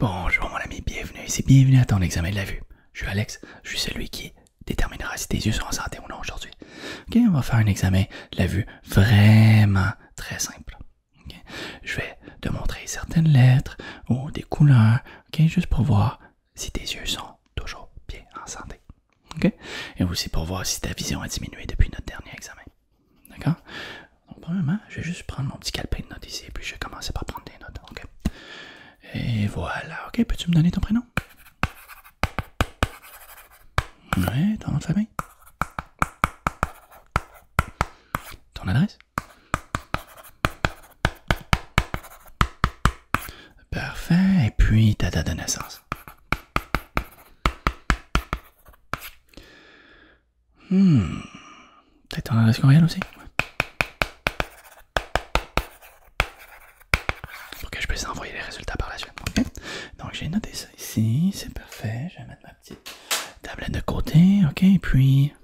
Bonjour mon ami, bienvenue ici, bienvenue à ton examen de la vue. Je suis Alex, je suis celui qui déterminera si tes yeux sont en santé ou non aujourd'hui. Ok, on va faire un examen de la vue vraiment très simple. Okay? Je vais te montrer certaines lettres ou des couleurs, ok, juste pour voir si tes yeux sont toujours bien en santé. Ok? Et aussi pour voir si ta vision a diminué depuis notre dernier examen. D'accord? Donc, premièrement, je vais juste prendre mon petit calepin de notes ici, puis je vais commencer par prendre des notes. Ok? Et voilà. Ok, peux-tu me donner ton prénom? Ouais, ton nom de famille? Ton adresse? Parfait. Et puis ta date de naissance. Peut-être ton adresse courriel aussi? Ouais. Pour que je puisse envoyer les résultats par la suite. Ok? Donc j'ai noté ça ici. C'est parfait. Je vais mettre ma petite tablette de côté. Ok, et puis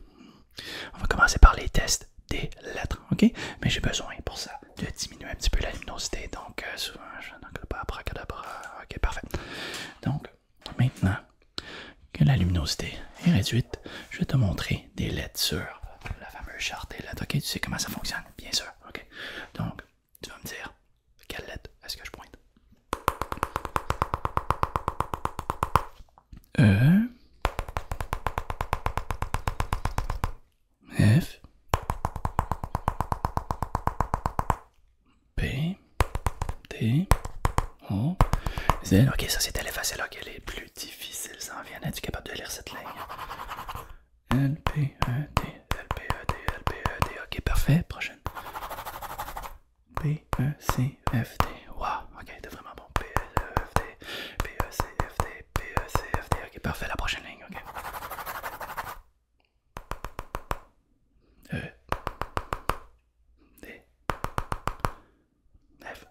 on va commencer par les tests des lettres. Ok? Mais j'ai besoin pour ça de diminuer un petit peu la luminosité. Donc souvent, je n'encule pas abracadabra. Ok, parfait. Donc maintenant que la luminosité est réduite, je vais te montrer des lettres sur la fameuse charte des lettres. Ok, tu sais comment ça fonctionne, bien sûr. Ok, donc tu vas me dire quelle lettre est-ce que je pointe. E, F, P, T, O, Z. Ok, ça c'était les faciles. Ok, les plus difficiles s'en viennent. Es-tu capable de lire cette ligne? L, P, E, D, L, P, E, D, L, P, E, D. Ok, parfait. Prochaine. B, E, C, F, D. Wow, ok, t'es vraiment bon. B, E, F, D, B, E, C, F, D, B, E, C, F, D. Ok, parfait. La prochaine ligne, ok. E, D, F,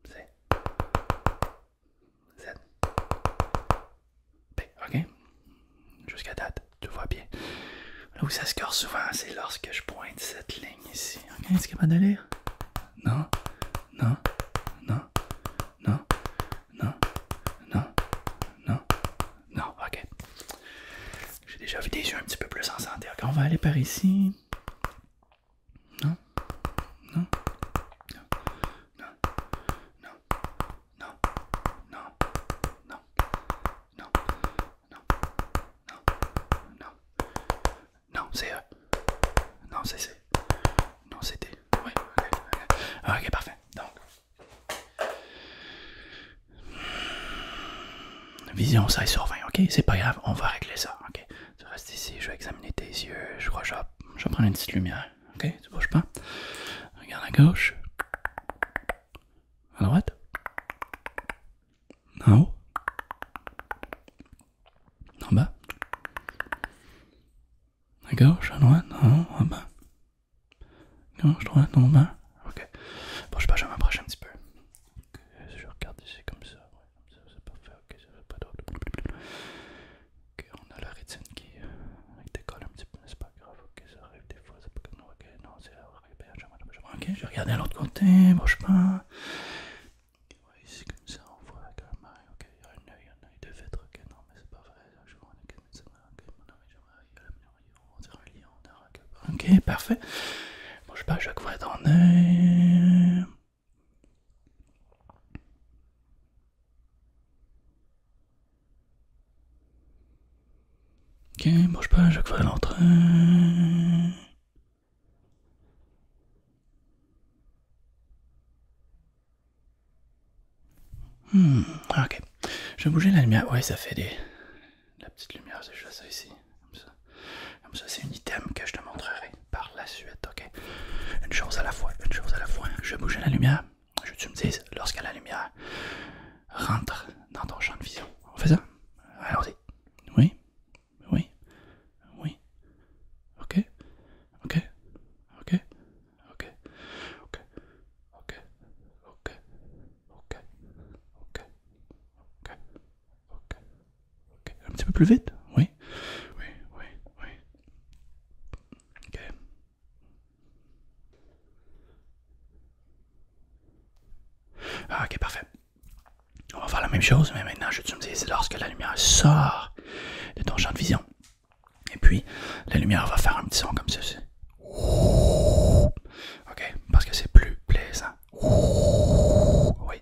C, Z, B. Ok, jusqu'à date, tout va bien. Là où ça se corse souvent, c'est lorsque je pointe cette ligne ici. Ok, est-ce capable de lire? Non, non, non, non, non, non, non, non, ok. J'ai déjà vu des yeux un petit peu plus en santé. Ok, on va aller par ici. Non, non, non, non, non, non, non, non, non, non, non, non, non, c'est E. Non, c'est C. Non, c'est D. Oui, ok, ok, parfait. Donc, vision 16 sur 20, ok? C'est pas grave, on va régler ça, ok? Tu restes ici, je vais examiner tes yeux. Je crois que je vais prendre une petite lumière, ok? Tu bouges pas. Regarde à gauche. À droite. En haut. En bas. À gauche, à droite, en haut, en bas. Gauche, droite, en bas. Ok. Bouge pas, je vais m'approcher un petit peu. Ok, je regarde ici comme ça. Ouais, comme ça, c'est parfait. Ok, ça fait pas d'autre. Ok, on a la rétine qui décolle un petit peu, c'est pas grave. Ok, ça arrive des fois, c'est pas comme nous. Ok, non, c'est là. Ok, je vais regarder à l'autre côté, bouge pas. Ok, ouais, ici comme ça, on voit carrément. Ok, il y a un œil de vitre. Ok, non, mais c'est pas vrai. Là, je vois, ok, mais c'est vrai. Ok, non, mais on dirait un lion. Ok, parfait. Bouge pas, je vais couvrir ton œil. Ok, bouge pas, je vais couvrir l'autre œil. Ok. Je vais bouger la lumière. Ouais, ça fait des. La petite lumière, c'est juste ça ici. Comme ça. Comme ça, c'est un item que je te montrerai par la suite, ok? Une chose à la fois, une chose à la fois. Je vais bouger la lumière. Je veux que tu me dises lorsque la lumière rentre dans ton champ de vision. On fait ça? Allons-y. Oui? Oui? Oui? Ok? Ok? Ok? Ok? Ok? Ok? Ok? Ok? Ok? Ok? Ok? Ok? Un petit peu plus vite? Oui? Oui? Oui? Oui? Ok? Ah, ok, parfait. On va faire la même chose, mais maintenant, je veux que tu me dises lorsque la lumière sort de ton champ de vision. Et puis, la lumière va faire un petit son comme ceci. Ok, parce que c'est plus plaisant. Oui.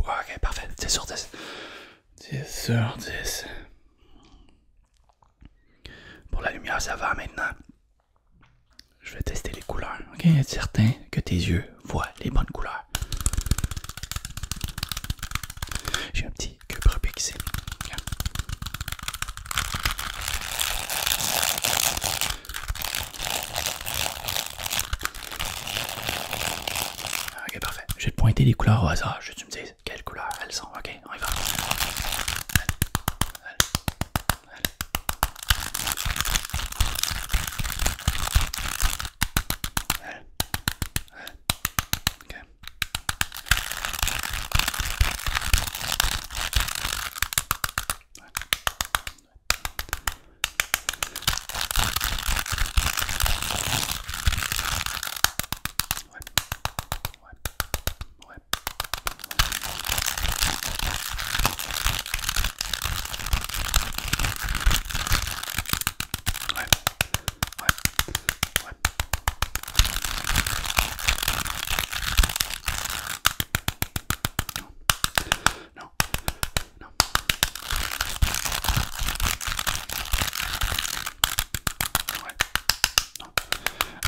Ok, parfait. 10 sur 10. 10 sur 10. Pour la lumière, ça va maintenant. Je vais tester les couleurs. Ok, être certain que tes yeux voient les bonnes couleurs. J'ai un petit cube Rubik ici. Ok, parfait. Je vais te pointer les couleurs au hasard. Je vais que tu me dises quelles couleurs elles sont. Ok, on y va.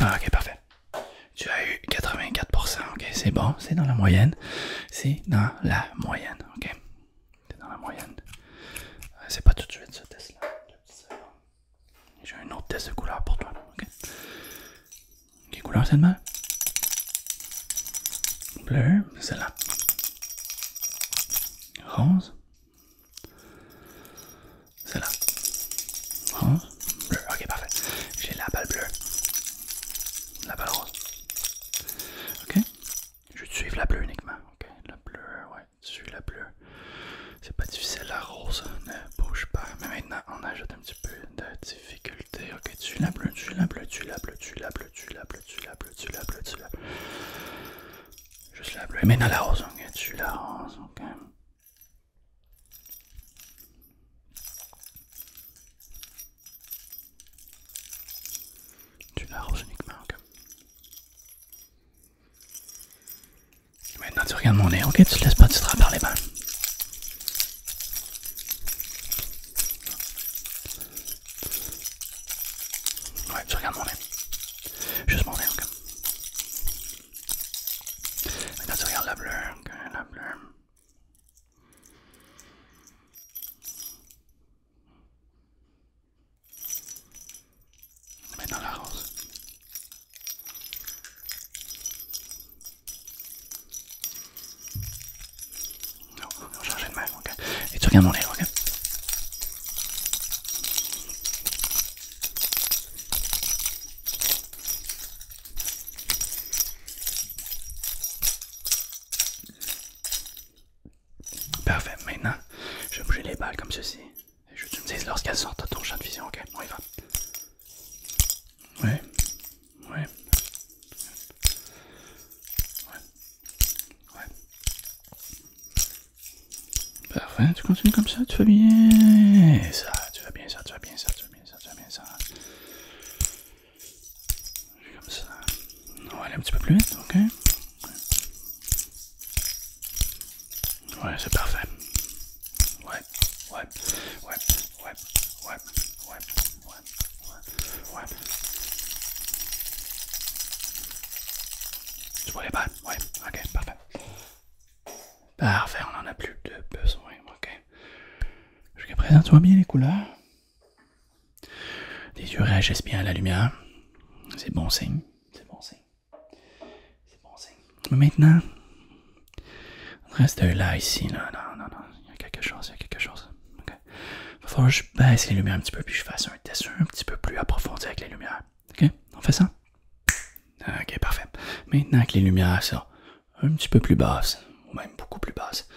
Ah, ok, parfait. Tu as eu 84%, ok, c'est bon, c'est dans la moyenne. C'est dans la moyenne, ok. C'est dans la moyenne. C'est pas tout de suite ce test-là. J'ai un autre test de couleur pour toi, ok. Quelle couleur c'est de mal? Bleu, celle-là. Rose. Celle-là. Rose. Bleu, ok, parfait. J'ai la balle bleue. La balle rose. Ok. Je vais te suivre la bleue uniquement. Ok. La bleue, ouais. Tu suis la bleue. C'est pas difficile, la rose. Ne bouge pas. Mais maintenant, on ajoute un petit peu de difficulté. Ok. Tu suis la bleue, tu suis la bleue, tu suis la bleue, tu suis la bleue, tu suis la bleue, tu suis la bleue, tu suis la bleue, tu suis la bleue. Juste la bleue. Et maintenant la rose. Ok. Tu suis la rose. Ok. Tu la rose uniquement. Ok. Maintenant, tu regardes mon nez, ok? Tu te laisses pas distraire par les balles. Ouais, tu regardes mon nez. Juste mon nez, ok? Maintenant, tu regardes la bleue, ok? La bleue. Maintenant, la rose. Non, on va changer de main, ok? Et tu regardes mon nez, ok? Parfait, maintenant, je vais bouger les balles comme ceci. Et je veux que tu me dises lorsqu'elles sortent de ton champ de vision, ok? On y va. Ouais, ouais. Parfait, tu continues comme ça, tu fais bien ça, tu fais bien ça, tu fais bien ça, tu fais bien ça, tu fais bien ça. Comme ça. On va aller un petit peu plus vite, ok? Ouais, c'est parfait. Ouais, ouais, ouais, ouais, ouais, ouais, ouais, ouais. Tu vois les balles? Ouais, ok, parfait. Parfait, on en a plus de besoin, ok. Jusqu'à présent, tu vois bien les couleurs? Les yeux réagissent bien à la lumière. C'est bon signe. C'est bon signe. C'est bon signe. Mais maintenant, reste là, ici, là. Non, non, non. Il y a quelque chose, il y a quelque chose. Ok. Il va falloir que je baisse les lumières un petit peu puis je fasse un test un petit peu plus approfondi avec les lumières. Ok? On fait ça? Ok, parfait. Maintenant que les lumières sont un petit peu plus basses, ou même beaucoup plus basses,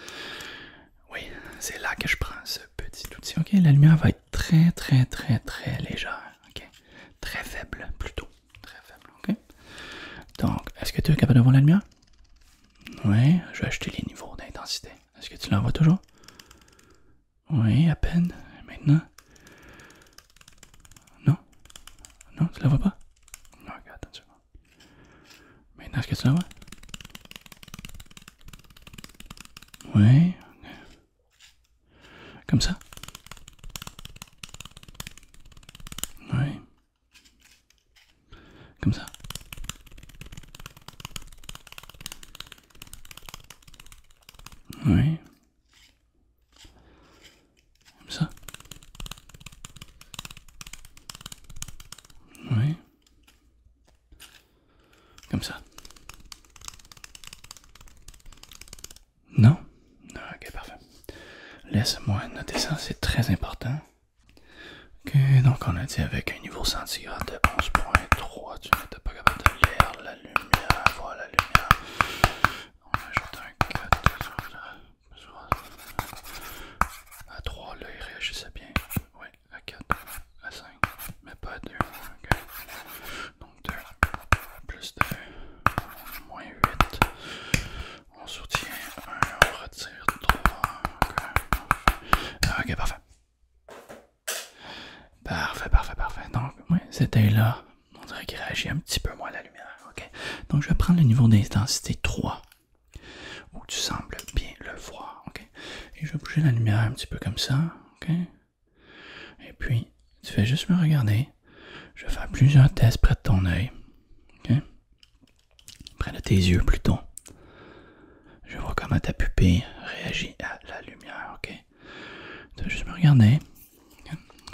oui, c'est là que je prends ce petit outil. Ok, la lumière va être très légère. Ok, très faible plutôt. Très faible. Ok. Donc, est-ce que tu es capable de voir la lumière? Oui, je vais ajuster les niveaux d'intensité. Est-ce que tu la vois toujours? Oui, à peine. Maintenant? Non? Non, tu la vois pas? Non, regarde, attends une seconde. Maintenant, est-ce que tu la vois? Oui. Comme ça? Oui. Comme ça? Oui. Comme ça? Oui. Comme ça? Non? Ok, parfait. Laisse-moi noter ça, c'est très important. Ok, donc on a dit avec un niveau centigrade de 11.3, tu n'étais pas capable de lire la lumière, voir la lumière. On ajoute un 4 à 3, là il réagissait bien. Oui, à 4, à 5, mais pas à 2. Okay. Donc 2, plus 2, moins 8. On soutient 1, on retire 3. Ok, parfait. Parfait. Donc, oui, cet œil-là, on dirait qu'il réagit un petit peu moins à la lumière. Ok. Donc, je vais prendre le niveau d'intensité 3, où tu sembles bien le voir. Ok. Et je vais bouger la lumière un petit peu comme ça. Ok. Et puis, tu fais juste me regarder. Je vais faire plusieurs tests près de ton œil. Ok. Près de tes yeux plutôt. Je vois comment ta pupille réagit à la lumière. Ok. Tu vas juste me regarder.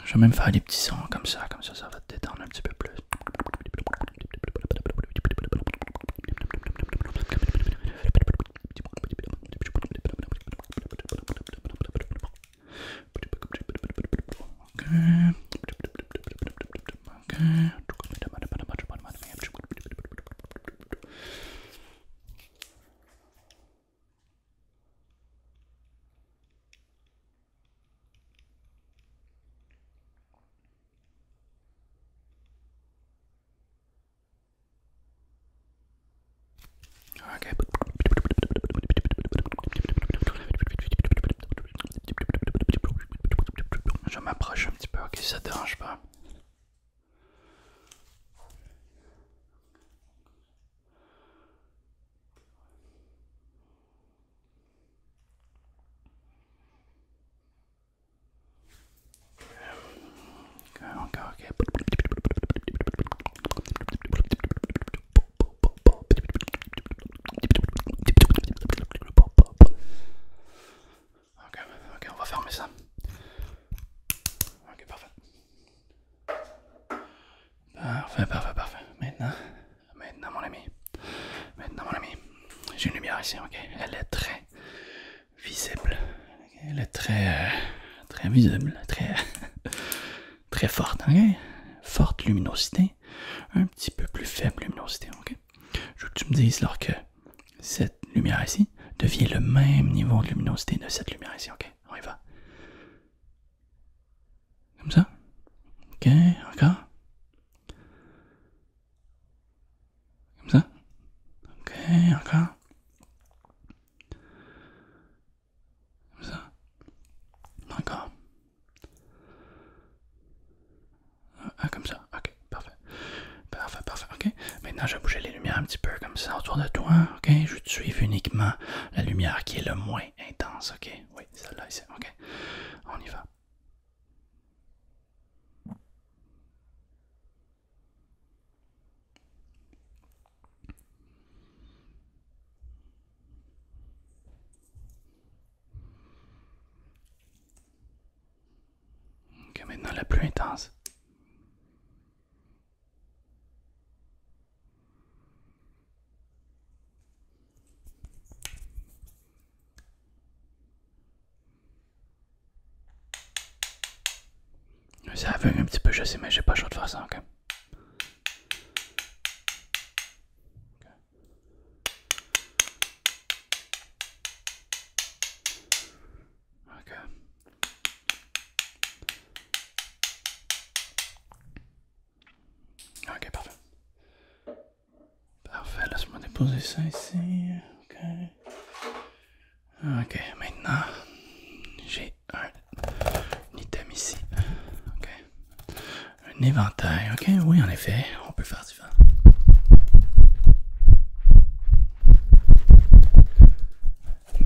Je vais même faire des petits sons comme ça va te détendre un petit peu plus. Ok. Je m'approche un petit peu, ok, ça te dérange pas. Encore, ok. Ok, on va fermer ça. Ok, parfait. Parfait. Maintenant mon ami. J'ai une lumière ici, ok. Elle est très visible. Okay? Elle est très visible, très forte, ok. Forte luminosité, un petit peu plus faible luminosité, ok. Je veux que tu me dises lorsque cette lumière ici devient le même niveau de luminosité de cette lumière ici, ok. On y va. Comme ça. Ok, encore. Comme ça. Ok, encore. Comme ça. Encore. Ah, comme ça. Ok, parfait. Ok. Maintenant, je vais bouger les lumières un petit peu comme ça autour de toi. Ok, je vais te suivre uniquement la lumière qui est le moins intense. Ok, oui, celle-là ici. Ok, on y va. Ok, maintenant la plus intense. Ça aveugle un petit peu, je sais, mais j'ai pas le choix de faire ça, ok? poser ça ici. Ok. Ok, maintenant, j'ai un item ici. Ok. Un éventail. Ok, oui, en effet, on peut faire du vent.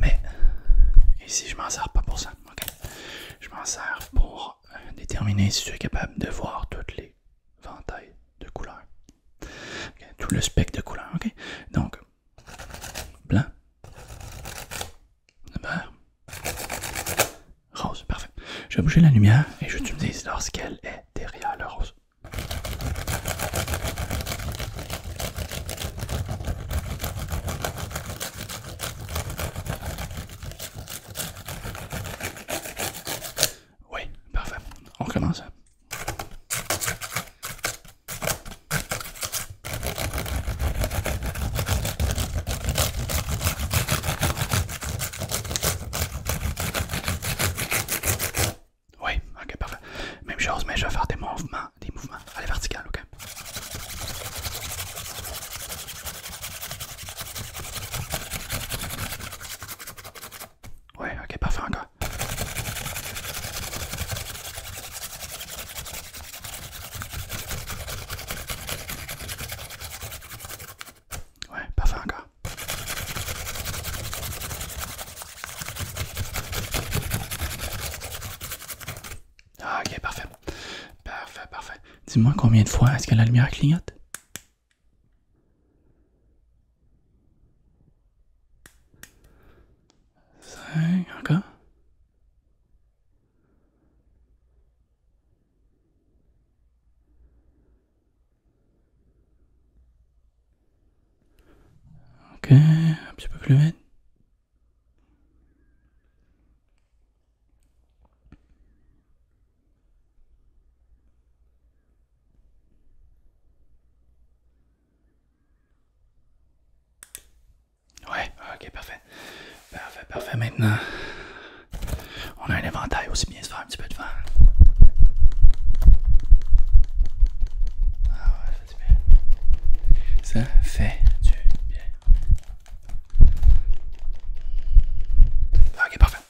Mais, ici, je m'en sers pas pour ça. Ok. Je m'en sers pour déterminer si tu es capable de voir toutes les ventailles de couleurs. Okay. Tout le spectre de couleurs. Ok. Donc, blanc, vert, rose. Parfait. Je vais bouger la lumière et je te dis lorsqu'elle est derrière le rose. Oui, parfait. On recommence. Oui, ok, parfait. Même chose, mais je vais faire des mouvements à la verticale, ok? Oui, ok, parfait encore. Ouais, parfait encore. Ah, ok, parfait. Parfait, parfait. Dis-moi combien de fois est-ce que la lumière clignote? 5, encore. Ok, un petit peu plus vite. Ouais, ok, parfait. Parfait, parfait. Maintenant, on a un éventail, aussi bien se faire un petit peu de vent. Ah ouais, ça fait du bien. Ça fait du bien. Ok, parfait.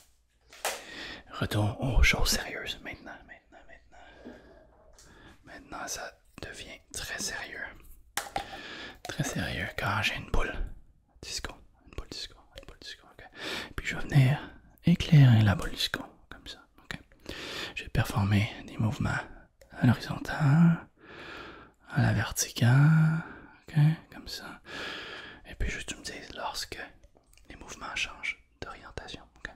Retour aux choses sérieuses. Maintenant. Maintenant, ça devient très sérieux. Très sérieux, car j'ai une boule disco. Une boule disco, ok. Puis je vais venir éclairer la boule disco, comme ça, ok. Je vais performer des mouvements à l'horizontale, à la verticale, ok, comme ça. Et puis juste tu me dises lorsque les mouvements changent d'orientation, ok.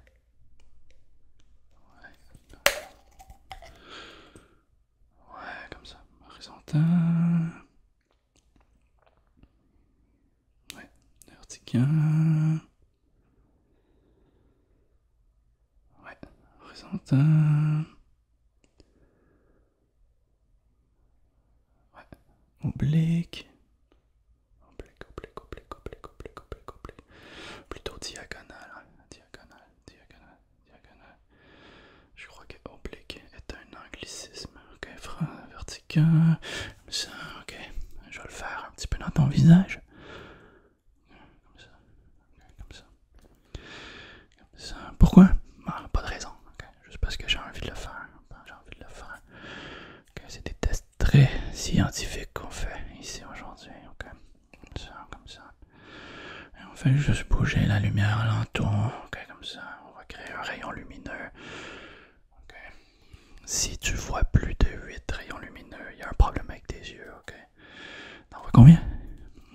Ouais, comme ça, horizontal. Ouais, vertical. Ouais, horizontal. Ouais, oblique. Oblique. Plutôt diagonale, hein. Diagonale. Je crois que oblique est un anglicisme. Ok, vertical. Comme ça, ok. Je vais le faire un petit peu dans ton visage. Comme ça. Comme ça. Comme ça. Pourquoi? Ah, pas de raison. Okay. Juste parce que j'ai envie de le faire. Okay, c'est des tests très scientifiques qu'on fait ici aujourd'hui. Okay. Comme ça. Et on fait juste bouger la lumière alentour. Ok, comme ça. On va créer un rayon lumineux. Ok. Si tu vois plus de 8 rayons lumineux, il y a un problème avec tes yeux. Ok. T'en vois combien?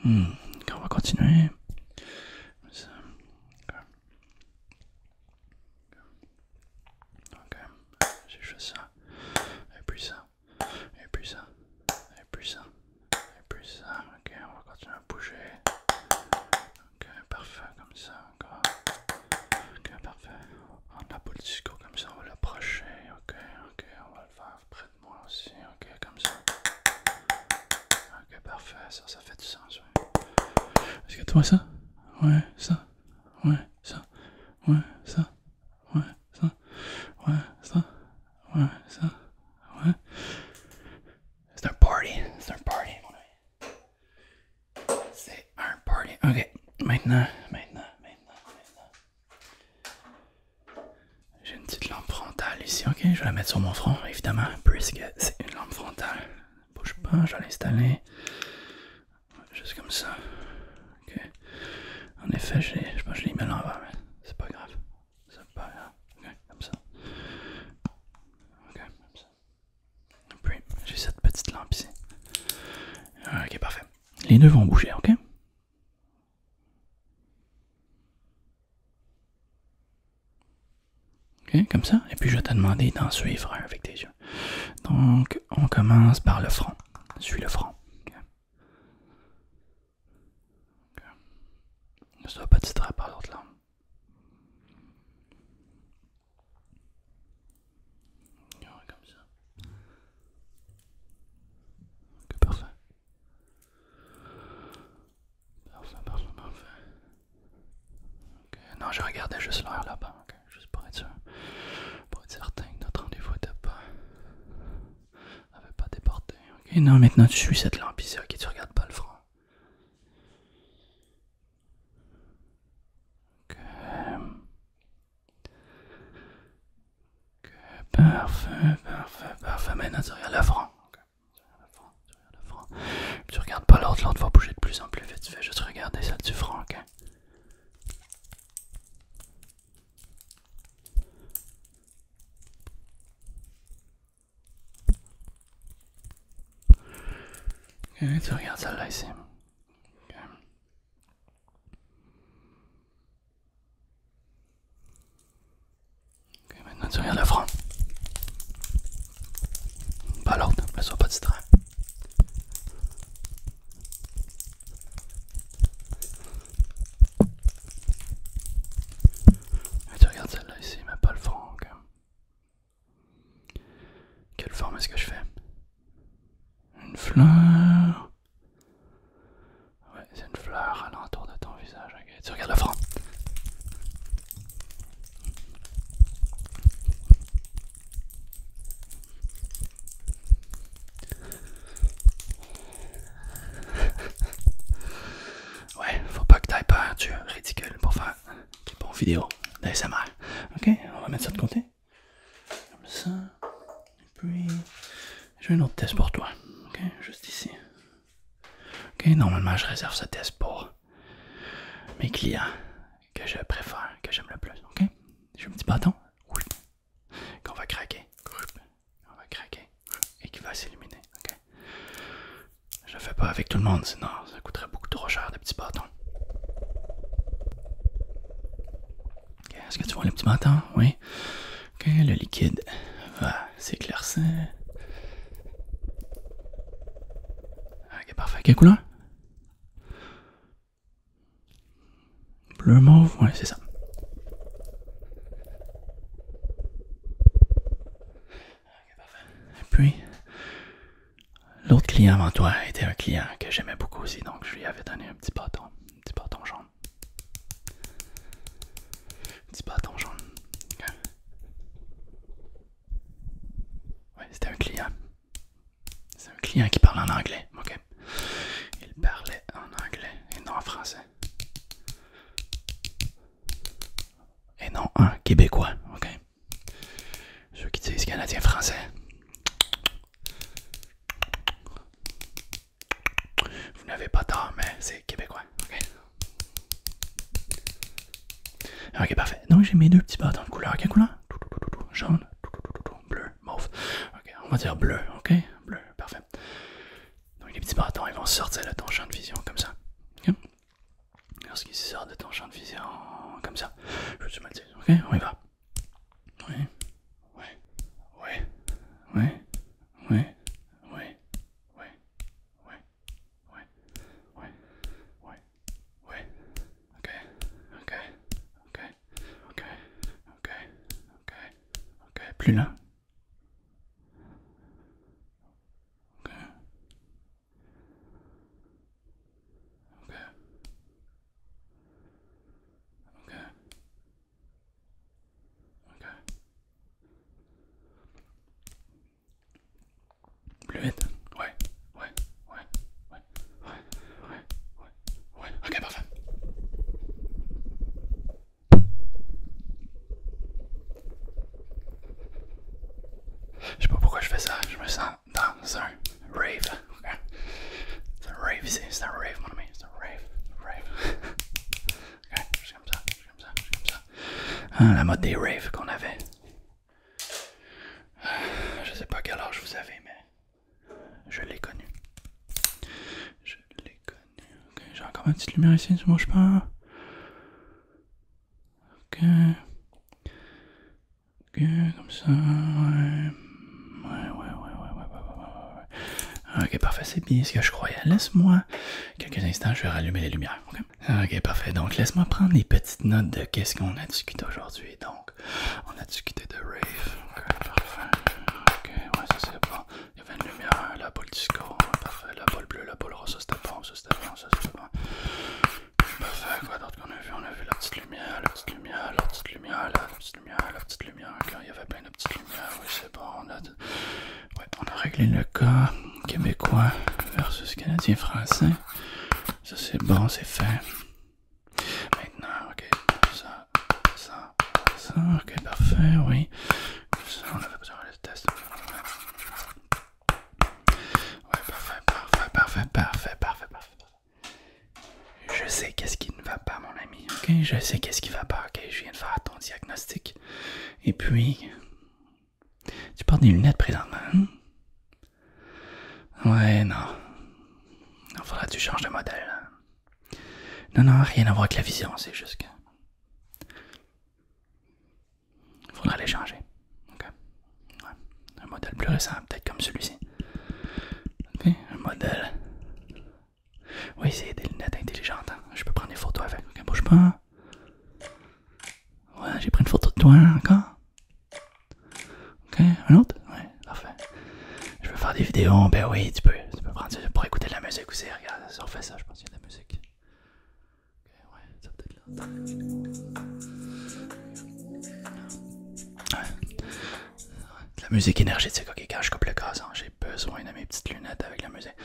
On va continuer. Comme ça. Ok. J'ai juste ça. Et puis ça. Et puis ça. Et puis ça. Et puis ça. Ok, on va continuer à bouger. Ok, parfait. Comme ça encore. Ok, parfait. On a pas le disco comme ça, on va l'approcher. Ok, on va le faire près de moi aussi. Ok, comme ça. Ok, parfait. Ça fait du sens. Ouais. Est-ce que tu vois ça? Ouais, ça. Ouais, ça. Ouais, ça. Ouais, ça. Ouais, ça. Ouais, ça. Ouais. C'est un party. C'est un party, mon ami. C'est un party. ok. Maintenant. J'ai une petite lampe frontale ici, ok? Je vais la mettre sur mon front, évidemment, puisque c'est une lampe frontale. Bouge pas, je vais l'installer. Juste comme ça. Ok. En effet, je pense que je l'ai mis à l'envers, mais c'est pas grave. C'est pas grave. Ok, comme ça. Ok, comme ça. Et puis, j'ai cette petite lampe ici. Ok, parfait. Les deux vont bouger, ok? Ok, comme ça. Et puis, je vais te demander d'en suivre un avec tes yeux. Donc, on commence par le front. Suis le front. Okay. Okay. Ne sois pas distrait par l'autre langue. Ouais, comme ça. Ok, parfait. Parfait. Ok, non, je regardais juste l'heure là-bas. Okay. Juste pour être sûr. Pour être certain que notre rendez-vous n'avait pas débordé. Ok, non, maintenant tu suis cette lampe ici. Ok, tu regardes pas le front. Ok. Ok, parfait. Maintenant tu regardes le front. Okay. Tu regardes le front. Puis tu regardes pas l'autre va bouger de plus en plus vite. Tu fais juste regarder celle du front, ok? Ok, tu regardes celle-là ici. Ok. Ok, maintenant tu regardes le front. Pas l'autre, mais sois pas distrait. Et tu regardes celle-là ici, mais pas le front. Okay. Quelle forme est-ce que je fais? Une fleur. Ouais, c'est une fleur alentour de ton visage. Okay. Tu regardes le front. Ouais, faut pas que t'ailles peur, tu es ridicule pour faire des bons vidéos d'ASMR. Ok, on va mettre ça de côté. Comme ça. Et puis, j'ai un autre test pour toi. Ok, juste ici. Ok, normalement je réserve ce test pour mes clients que je préfère, que j'aime le plus. Ok, j'ai un petit bâton. Oui. Qu'on va craquer. On va craquer. Et qui va s'illuminer. Ok. Je le fais pas avec tout le monde, sinon ça coûterait beaucoup trop cher des petits bâtons. Okay, est-ce que tu vois le petit bâton? Oui. Ok, le liquide va s'éclaircir. Ok, parfait. Quelle couleur? Bleu mauve? Ouais, c'est ça. Ok, parfait. Et puis, l'autre client avant toi était un client que j'aimais beaucoup aussi, donc je lui avais donné un petit bâton jaune. Petit bâton jaune. Okay. Ouais, c'était un client. C'est un client qui parle en anglais, ok? Il parlait en anglais et non en français. Et non un Québécois, ok? Ceux qui disent Canadien-Français. Vous n'avez pas tort, mais c'est Québécois, ok? Ok, parfait. Donc j'ai mes deux petits bâtons de couleur. Quelle couleur? Jaune, bleu, mauve. Ok, on va dire bleu, ok? Bleu, parfait. Donc les petits bâtons, ils vont sortir de ton champ de vision comme ça. Okay? Lorsqu'ils sortent de ton champ de vision comme ça, je veux que tu me le dises, ok? On y va. Oui, oui, oui, oui, oui, oui, oui, oui, oui, oui, oui, oui. Ok, ok, ok, ok, ok, ok, ok. Plus là. Ok, ok, ok, ok. Plus vite. Ouais, ouais, ouais, ouais, ouais, ouais, ouais, ouais. Ok, parfait. Hein, la mode des raves qu'on avait. Je sais pas quel âge vous avez, mais je l'ai connu. Je l'ai connu. Ok, j'ai encore ma petite lumière ici, tu bouges pas. Ok. Ok, comme ça, ouais. Ok, parfait, c'est bien ce que je croyais. Laisse-moi quelques instants, je vais rallumer les lumières. Okay? Ok, parfait. Donc, laisse-moi prendre des petites notes de qu'est-ce qu'on a discuté aujourd'hui. Donc, on a discuté de rave. Ok, parfait. Ok, ouais, ça c'est bon. Il y avait une lumière, la boule disco. Parfait, la boule bleue, la boule rose, ça c'était bon, ça c'était bon, ça c'était bon. Parfait, quoi d'autre qu'on a vu? On a vu la petite lumière, la petite lumière, la petite lumière, la petite lumière, la petite lumière. Okay, il y avait plein de petites lumières. Oui, c'est bon. Ouais, on a réglé le cas québécois versus canadien-français. Ça c'est bon, c'est fait. Maintenant, ok, ça, ok, parfait, oui. Ça, on avait besoin de test. Ouais, parfait. Je sais qu'est-ce qui ne va pas, mon ami, ok? Je sais qu'est-ce qui va pas, ok? Je viens de faire ton diagnostic. Et puis, tu portes des lunettes présentement, hein? Ouais, non. Il faudra que tu changes de modèle. Hein? Non, rien à voir avec la vision, c'est juste que... Il faudra les changer. Ok. Ouais. Un modèle plus récent, peut-être comme celui-ci. Ok, un modèle. Oui, c'est des lunettes intelligentes. Hein? Je peux prendre des photos avec. Ok, bouge pas. Ouais, j'ai pris une photo de toi encore. Ok, un autre? Ouais, parfait. Je veux faire des vidéos. Ben oui, tu peux prendre ça pour écouter de la musique aussi. Regarde, si on fait ça, je pense qu'il y a de la musique. Ok, ouais, ça peut-être là. Ouais. De la musique énergétique. Ok, quand je coupe le gazon, j'ai besoin de mes petites lunettes avec la musique.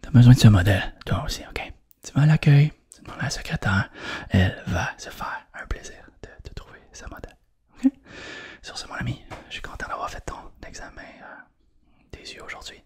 T'as besoin de ce modèle, toi aussi, ok? Tu vas à l'accueil, tu demandes à la secrétaire, elle va se faire un plaisir de trouver ce modèle. Ok? Sur ce, mon ami, je suis content d'avoir fait ton examen des yeux aujourd'hui.